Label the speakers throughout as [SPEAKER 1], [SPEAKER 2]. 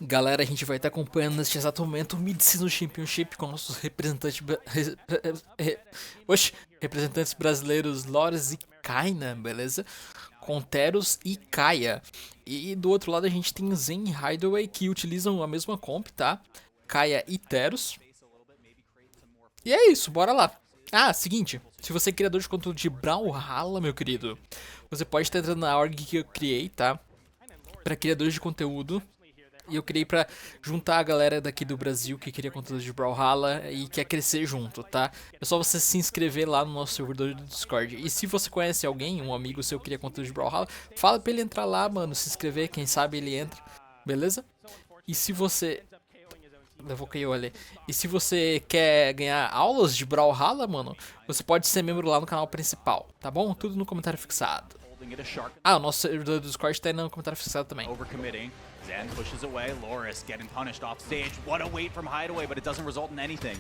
[SPEAKER 1] Galera, a gente vai estar acompanhando neste exato momento o Mid-Season Championship com nossos representantes, representantes brasileiros Lores e Kaina, beleza? Com Teros e Kaia. E do outro lado a gente tem Zen e Hideaway que utilizam a mesma comp, tá? Kaia e Teros. E é isso, bora lá. Ah, seguinte, se você é criador de conteúdo de Brawlhalla, meu querido, você pode estar entrando na org que eu criei, tá? Para criadores de conteúdo. E eu criei pra juntar a galera daqui do Brasil que queria conteúdo de Brawlhalla e quer crescer junto, tá? É só você se inscrever lá no nosso servidor do Discord. E se você conhece alguém, um amigo seu que queria conteúdo de Brawlhalla, fala pra ele entrar lá, mano, se inscrever, quem sabe ele entra, beleza? E se você... Levou KO ali. E se você quer ganhar aulas de Brawlhalla, mano, você pode ser membro lá no canal principal, tá bom? Tudo no comentário fixado. Ah, o nosso servidor do Discord tá aí no comentário fixado também.
[SPEAKER 2] Zen pushes away, Loris getting punished off stage. What a wait from Hideaway, but it doesn't result in anything.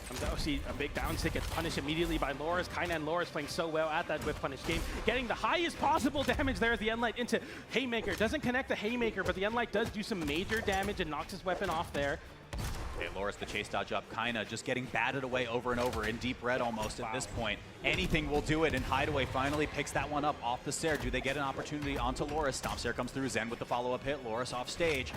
[SPEAKER 3] Comes out, see a big down tick gets punished immediately by Loris. Kaina and Loris playing so well at that whip punish game. Getting the highest possible damage there as the Enlight into Haymaker. Doesn't connect the Haymaker, but the Enlight does do some major damage and knocks his weapon off there.
[SPEAKER 2] Okay, Loris, the chase dodge up. Kaina just getting batted away over and over in deep red almost at this point. Anything will do it, and Hideaway finally picks that one up off the stair. Do they get an opportunity onto Loris? Stomp Stair comes through. Zen with the follow-up hit. Loris off stage.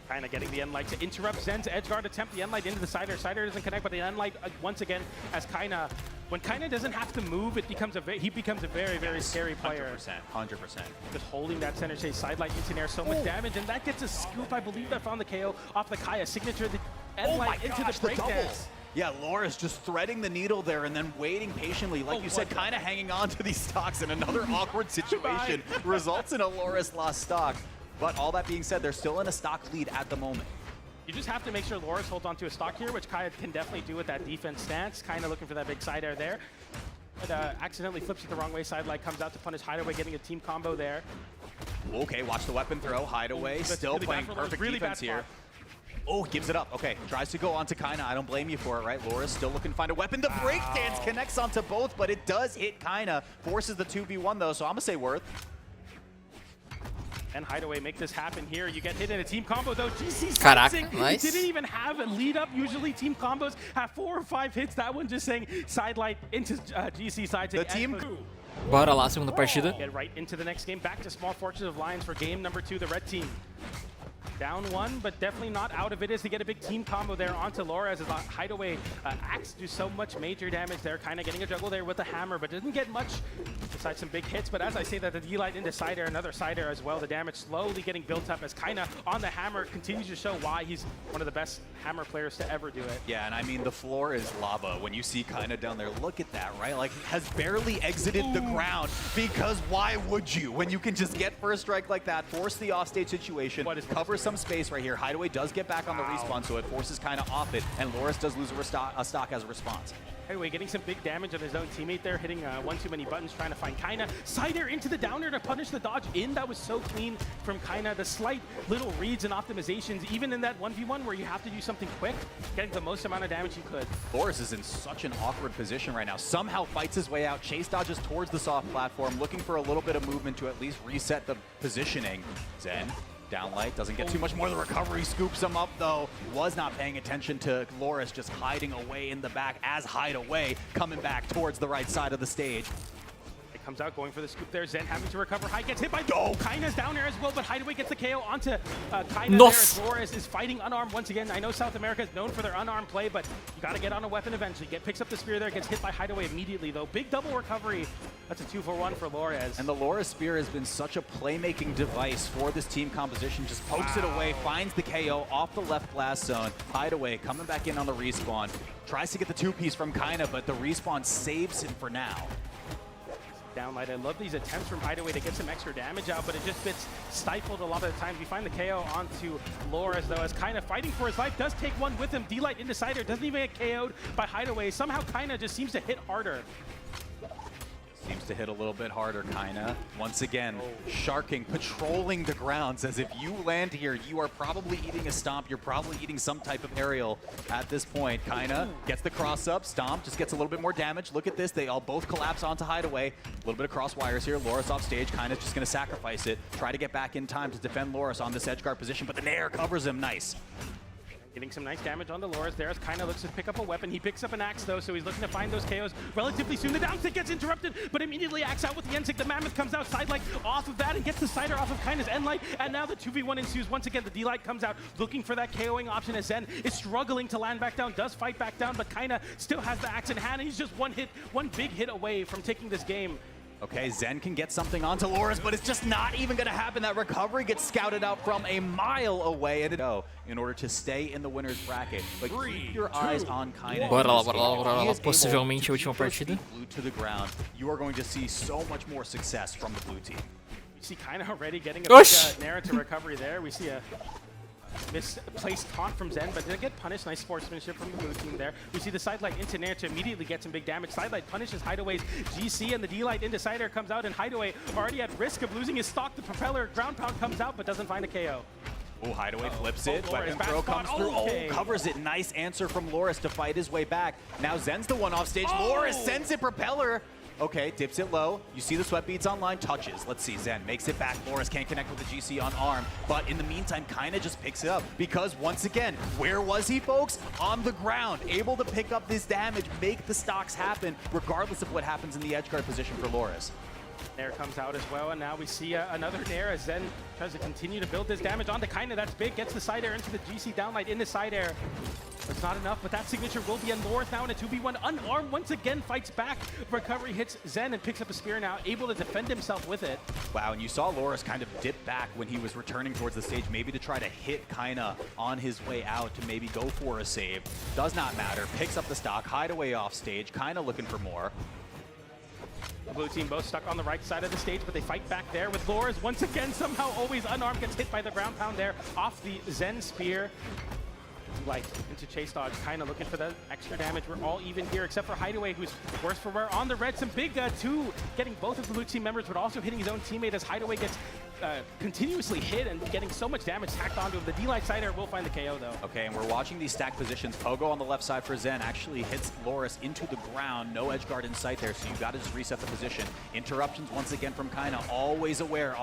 [SPEAKER 3] Kaina getting the Enlight to interrupt Zen's edge guard attempt. The Enlight into the Cider. Cider doesn't connect, but the Enlight once again as Kaina. When Kaina doesn't have to move, he becomes a very, very scary player.
[SPEAKER 2] 100%.
[SPEAKER 3] Just holding that center stage sidelight into air, so much damage, and that gets a scoop. I believe that found the KO off the Kaia signature. The Enlight into the breakdance.
[SPEAKER 2] Yeah, Loris just threading the needle there and then waiting patiently. Like you said, kind of hanging on to these stocks in another awkward situation results in a Loris lost stock. But all that being said, they're still in a stock lead at the moment.
[SPEAKER 3] You just have to make sure Loris holds onto a stock here, which Kaia can definitely do with that defense stance. Kind of looking for that big side air there. But accidentally flips it the wrong way. Sidelight comes out to punish Hideaway, getting a team combo there.
[SPEAKER 2] Okay, watch the weapon throw. Hideaway still
[SPEAKER 3] really
[SPEAKER 2] playing perfect
[SPEAKER 3] really
[SPEAKER 2] defense here. Oh, gives it up. Okay, tries to go onto Kaina. I don't blame you for it, right? Loris still looking to find a weapon. The breakdance connects onto both, but it does hit Kaina. Forces the 2v1 though, so I'm gonna say worth.
[SPEAKER 3] And Hideaway make this happen here. You get hit in a team combo though. GC
[SPEAKER 1] Caraca, nice.
[SPEAKER 3] He didn't even have a lead up. Usually team combos have 4 or 5 hits. That one just saying sidelight into GC side.
[SPEAKER 2] The team.
[SPEAKER 1] Bora lá, segunda partida.
[SPEAKER 3] Get right into the next game. Back to Small Fortunes of Lions for game number 2. The red team. Down 1, but definitely not out of it as they get a big team combo there onto Laura as Hideaway Axe do so much major damage there. Kind of getting a juggle there with the hammer, but doesn't get much besides some big hits. But as I say that, the D-Light into side air, another side air as well. The damage slowly getting built up as kind of on the hammer continues to show why he's one of the best hammer players to ever do it.
[SPEAKER 2] Yeah, and I mean, the floor is lava when you see Kaina down there. Look at that, right? Like, has barely exited the ground because why would you? When you can just get first strike like that, force the offstage situation, cover some space right here. Hideaway does get back on the respawn, so it forces Kaina off it, and Loris does lose a stock as a response.
[SPEAKER 3] Hideaway getting some big damage on his own teammate there, hitting one too many buttons, trying to find Kaina. Cider into the downer to punish the dodge in. That was so clean from Kaina. The slight little reads and optimizations, even in that 1v1 where you have to do something quick, getting the most amount of damage he could.
[SPEAKER 2] Loris is in such an awkward position right now. Somehow fights his way out, chase dodges towards the soft platform, looking for a little bit of movement to at least reset the positioning. Zen. Downlight doesn't get too much more. The recovery scoops him up though. Was not paying attention to Loris just hiding away in the back as Hideaway coming back towards the right side of the stage.
[SPEAKER 3] It comes out going for the scoop there. Zen having to recover. High gets hit by Kaina's down there as well, but Hideaway gets the KO onto Kaina there as Loris is fighting unarmed once again. I know South America is known for their unarmed play, but you got to get on a weapon eventually. Picks up the spear there, gets hit by Hideaway immediately though. Big double recovery. That's a 2-for-1 for Loris.
[SPEAKER 2] And the Loris spear has been such a playmaking device for this team composition. Just pokes it away, finds the KO off the left glass zone. Hideaway coming back in on the respawn. Tries to get the 2-piece from Kaina, but the respawn saves him for now.
[SPEAKER 3] Downlight. I love these attempts from Hideaway to get some extra damage out, but it just gets stifled a lot of the times. We find the KO onto Loris, though, as Kaina fighting for his life, does take one with him. D-Light into Cider, doesn't even get KO'd by Hideaway. Somehow Kaina just seems to hit harder.
[SPEAKER 2] Seems to hit a little bit harder, Kaina. Once again, sharking, patrolling the grounds, as if you land here, you are probably eating a stomp, you're probably eating some type of aerial at this point. Kaina gets the cross up, Stomp just gets a little bit more damage. Look at this, they all both collapse onto Hideaway. A little bit of cross wires here, Loris off stage, Kaina's just gonna sacrifice it, try to get back in time to defend Loris on this edge guard position, but the Nair covers him, nice.
[SPEAKER 3] Getting some nice damage on the Loris there as Kaina looks to pick up a weapon. He picks up an Axe though, so he's looking to find those KOs relatively soon. The down stick gets interrupted, but immediately Axe out with the N-stick. The Mammoth comes out side-like off of that and gets the Cider off of Kaina's N-light. And now the 2v1 ensues. Once again, the D-light comes out looking for that KOing option as Zen is struggling to land back down, does fight back down, but Kaina still has the Axe in hand. And he's just one big hit away from taking this game.
[SPEAKER 2] Okay, Zen can get something onto Loris, but it's just not even gonna happen. That recovery gets scouted out from a mile away and in order to stay in the winner's bracket. But keep your eyes on Kaina.
[SPEAKER 1] Bora lá. Possivelmente a última partida.
[SPEAKER 2] Glued to the ground. You are going to see so much more success from the blue team.
[SPEAKER 3] We see Kaina already getting a big Nair to recovery there. We see a misplaced taunt from Zen, but didn't get punished. Nice sportsmanship from the blue team there. We see the sidelight into Nair to immediately get some big damage. Sidelight punishes Hideaway's GC, and the D-light into Cider comes out, and Hideaway already at risk of losing his stock. The propeller ground pound comes out, but doesn't find a KO.
[SPEAKER 2] Oh, Hideaway flips it,
[SPEAKER 3] Loris,
[SPEAKER 2] weapon throw comes through.
[SPEAKER 3] okay.
[SPEAKER 2] Oh, covers it. Nice answer from Loris to fight his way back. Now Zen's the one off stage. Loris sends it propeller. Okay, dips it low. You see the sweat beads online, touches. Let's see, Zen makes it back. Loris can't connect with the GC on arm, but in the meantime, Kaina just picks it up because once again, where was he, folks? On the ground, able to pick up this damage, make the stocks happen, regardless of what happens in the edgeguard position for Loris.
[SPEAKER 3] Nair comes out as well, and now we see another Nair as Zen tries to continue to build this damage onto Kaina. That's big, gets the side air into the GC downlight in the side air. It's not enough, but that signature will be on Loris now in a 2v1. Unarmed once again fights back. Recovery hits Zen and picks up a spear now, able to defend himself with it.
[SPEAKER 2] Wow, and you saw Loris kind of dip back when he was returning towards the stage, maybe to try to hit Kaina on his way out to maybe go for a save. Does not matter, picks up the stock, Hideaway off stage, Kaina looking for more.
[SPEAKER 3] The blue team both stuck on the right side of the stage, but they fight back there with Loris once again, somehow always unarmed, gets hit by the ground pound there off the Zen spear. Like into chase dodge, kind of looking for the extra damage. We're all even here except for Hideaway, who's worse for wear on the red. Some big two, getting both of the blue team members, but also hitting his own teammate as Hideaway gets continuously hit and getting so much damage tacked onto him. The D-light sider will find the KO though.
[SPEAKER 2] Okay, and we're watching these stack positions. Pogo on the left side for Zen actually hits Loris into the ground. No edge guard in sight there, so you got to just reset the position. Interruptions once again from Kaina. Always aware,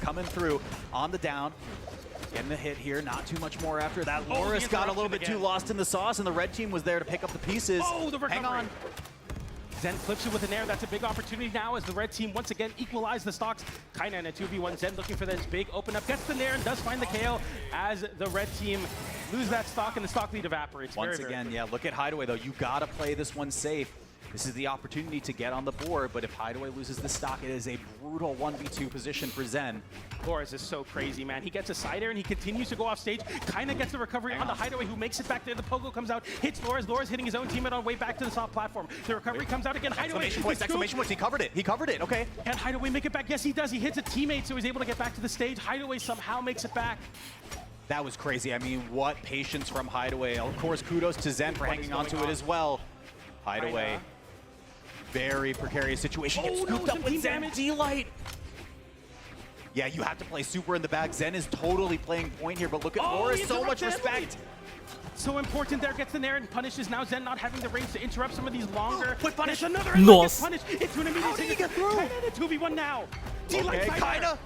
[SPEAKER 2] coming through on the down. Getting the hit here, not too much more after that. Loris got a little bit too lost in the sauce, and the red team was there to pick up the pieces.
[SPEAKER 3] Oh, the recovery. Hang on. Zen flips it with an air. That's a big opportunity now as the red team once again equalize the stocks. Kaina in a 2v1. Zen looking for this big open up. Gets the nair and does find the KO as the red team lose that stock and the stock lead evaporates.
[SPEAKER 2] Once again, yeah, look at Hideaway though. You gotta play this one safe. This is the opportunity to get on the board, but if Hideaway loses the stock, it is a brutal 1v2 position for Zen.
[SPEAKER 3] Loris is so crazy, man. He gets a side air and he continues to go off stage. Kaina gets the recovery on the Hideaway, who makes it back there. The Pogo comes out, hits Loris. Loris hitting his own teammate on way back to the soft platform. The recovery comes out again. Hideaway,
[SPEAKER 2] exclamation points, he covered it, okay.
[SPEAKER 3] Can Hideaway make it back? Yes, he does. He hits a teammate, so he's able to get back to the stage. Hideaway somehow makes it back.
[SPEAKER 2] That was crazy. I mean, what patience from Hideaway. Of course, kudos to Zen for hanging on to it as well. Hideaway. Very precarious situation. Gets scooped up with Zen. D-light. Yeah, you have to play super in the back. Zen is totally playing point here, but look at Loris, so much respect.
[SPEAKER 3] So important there, gets the nair and punishes. Now Zen not having the range to interrupt some of these longer.
[SPEAKER 2] Quick punish.
[SPEAKER 3] Another
[SPEAKER 1] gets
[SPEAKER 3] punished. It's an immediate
[SPEAKER 2] How did he get through?
[SPEAKER 3] Kaina in a 2v1 now.
[SPEAKER 2] Okay, Kaina.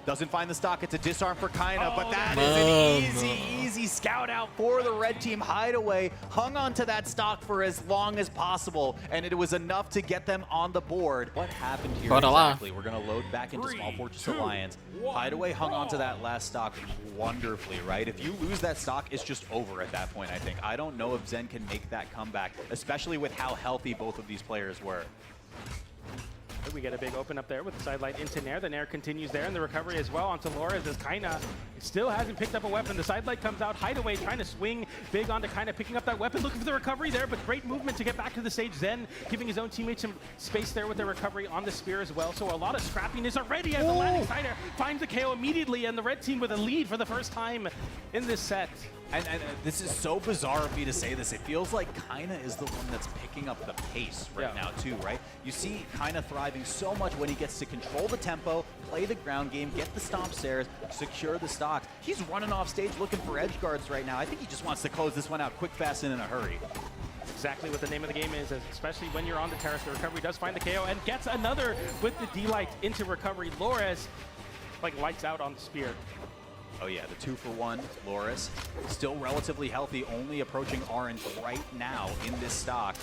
[SPEAKER 2] Doesn't find the stock. It's a disarm for Kaina, but that is an easy scout out for the red team. Hideaway hung on to that stock for as long as possible, and it was enough to get them on the board. What happened here exactly? We're going to load back into Small Fortress Alliance. Hideaway hung on to that last stock wonderfully, right? If you lose that stock, it's just over at that point, I think. I don't know if Zen can make that comeback, especially with how healthy both of these players were.
[SPEAKER 3] We get a big open up there with the sidelight into Nair. The Nair continues there, and the recovery as well onto Loris as Kaina Still hasn't picked up a weapon. The sidelight comes out. Hideaway trying to swing big onto kind of picking up that weapon, looking for the recovery there, but great movement to get back to the stage. Zen giving his own teammates some space there with their recovery on the spear as well. So a lot of scrappiness already as the landing Cider finds the KO immediately, and the red team with a lead for the first time in this set.
[SPEAKER 2] And this is so bizarre of me to say this. It feels like Kaina is the one that's picking up the pace right now too, right? You see Kaina thriving so much when he gets to control the tempo, play the ground game, get the stomp stairs, secure the stocks. He's running off stage looking for edge guards right now. I think he just wants to close this one out quick, fast, and in a hurry.
[SPEAKER 3] Exactly what the name of the game is, especially when you're on the terrace. The recovery does find the KO and gets another with the D-Light into recovery. Loras, like, lights out on the spear.
[SPEAKER 2] Oh yeah, the 2-for-1, Loras, still relatively healthy, only approaching orange right now in this stock.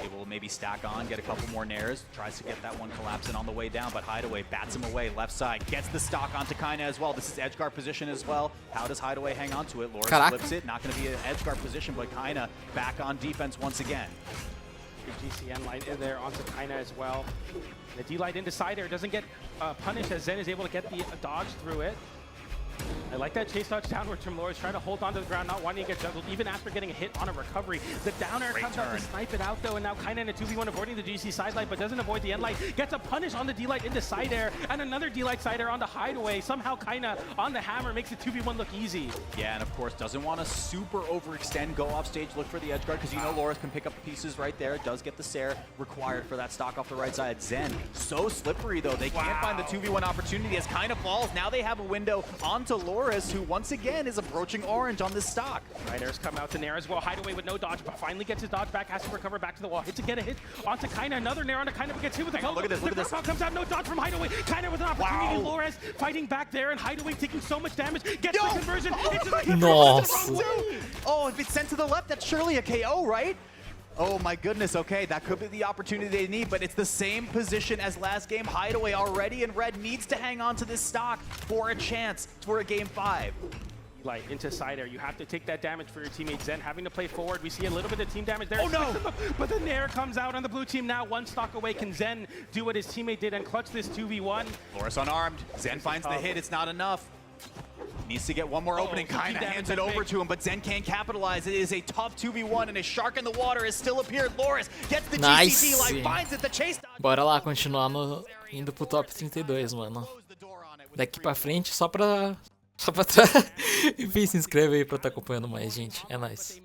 [SPEAKER 2] Able to maybe stack on, get a couple more nairs, tries to get that one collapsing on the way down, but Hideaway bats him away, left side, gets the stock onto Kaina as well. This is edgeguard position as well. How does Hideaway hang on to it? Loras flips it, not going to be an edgeguard position, but Kaina back on defense once again.
[SPEAKER 3] GCN light in there onto Kaina as well. The D-Light into Cider doesn't get punished as Zen is able to get the dodge through it. I like that chase dodge downwards from Loras, trying to hold onto the ground, not wanting to get juggled, even after getting a hit on a recovery. The down air comes out to snipe it out, though, and now Kaina in a 2v1 avoiding the GC side light, but doesn't avoid the end light. Gets a punish on the D-Light into side air, and another D-Light side air onto Hideaway. Somehow Kaina on the hammer makes the 2v1 look easy. Yeah,
[SPEAKER 2] and of course doesn't want to super overextend, go off stage, look for the edge guard, because you know Loras can pick up the pieces right there. Does get the Sair required for that stock off the right side. Zen, so slippery though. They can't find the 2v1 opportunity as Kaina falls. Now they have a window onto Loras, who once again is approaching orange on this stock.
[SPEAKER 3] Right airs come out to Nair as well. Hideaway with no dodge, but finally gets his dodge back, has to recover back to the wall. Hit to get a hit onto Kaina. Another Nair onto Kaina, but gets hit with the combo.
[SPEAKER 2] Look at this, look at this.
[SPEAKER 3] Comes out, no dodge from Hideaway. Kaina with an opportunity. Loras fighting back there, and Hideaway taking so much damage. Gets the conversion. Into the
[SPEAKER 2] Oh, if it's sent to the left, that's surely a KO, right? Oh my goodness, okay, that could be the opportunity they need, but it's the same position as last game. Hideaway already in red, needs to hang on to this stock for a chance for a game 5.
[SPEAKER 3] Light into side air. You have to take that damage for your teammate. Zen having to play forward. We see a little bit of team damage there.
[SPEAKER 2] Oh no!
[SPEAKER 3] But the Nair comes out on the blue team now. One stock away. Can Zen do what his teammate did and clutch this 2v1?
[SPEAKER 2] Loras unarmed. Zen finds the hit. It's not enough. Needs to get one more opening. Kaina hands it over to him, but Zen can't capitalize. It is a tough 2v1, and a shark in the water has still appeared. Loras gets the GCD, like, finds it, the chase dodge.
[SPEAKER 1] Bora lá, continuar indo pro top 32, mano. Daqui pra frente, só pra... Enfim, se inscreve aí pra estar acompanhando mais, gente. É nóis.